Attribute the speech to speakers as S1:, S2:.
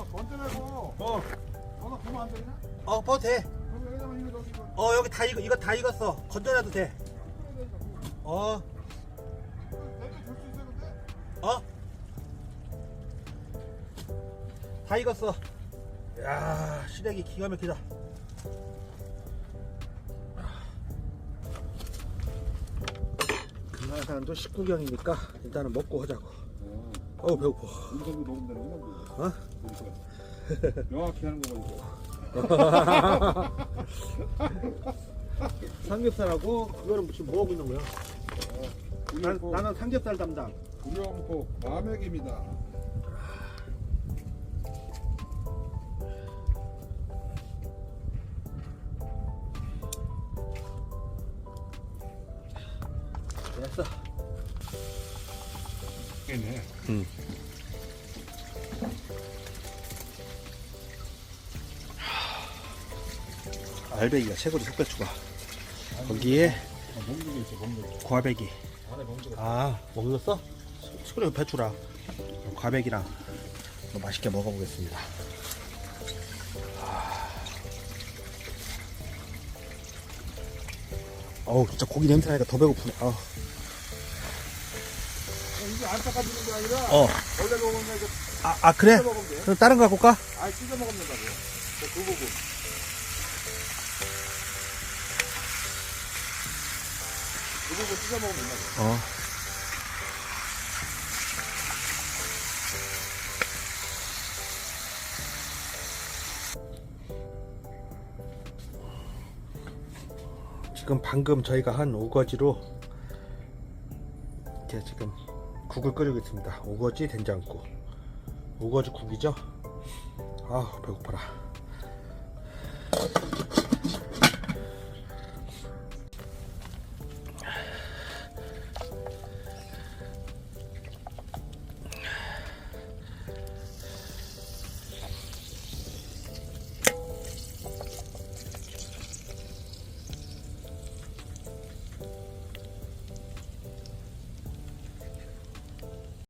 S1: 건져내고 너가 보면 안 되냐?
S2: 봐도 돼.
S1: 그럼 여기다가 이거 넣어서 이거
S2: 여기 다 이거 다 익었어. 건져놔도 돼.
S1: 내가 줄수 있어 근데?
S2: 다 익었어. 야, 시래기 기가 막히다. 금화산도 식구경이니까 일단은 먹고 하자고. 배고파.
S1: 이 정도 먹으면 되는구나.
S2: 어?
S1: 명확히 하는 거고
S2: 삼겹살하고 그거는 지금 뭐 하고 있는 거야?
S1: 이거.
S2: 나는 삼겹살 담당.
S1: 우령포 마맥입니다.
S2: 됐어.
S1: 있네.
S2: 알배기가 최고로 속배추가. 거기에
S1: 먹는 게 있어, 먹는 게.
S2: 과배기.
S1: 안에 먹는 거.
S2: 먹었어? 최고로 배추랑 과배기랑 맛있게 먹어보겠습니다. 진짜 고기 냄새 나니까 더 배고프네.
S1: 이게 안 닦아주는 게 아니라 원래 먹으면 이제
S2: 그래?
S1: 찢어 먹으면 돼.
S2: 그럼 다른 거 갖고 올까?
S1: 찢어 먹으면 된다고. 그 부분. 그 부분 찢어 먹으면 된다고.
S2: 지금 방금 저희가 한 우거지로 이렇게 지금 국을 끓이고 있습니다. 우거지 된장국. 우거지 국이죠? 배고파라.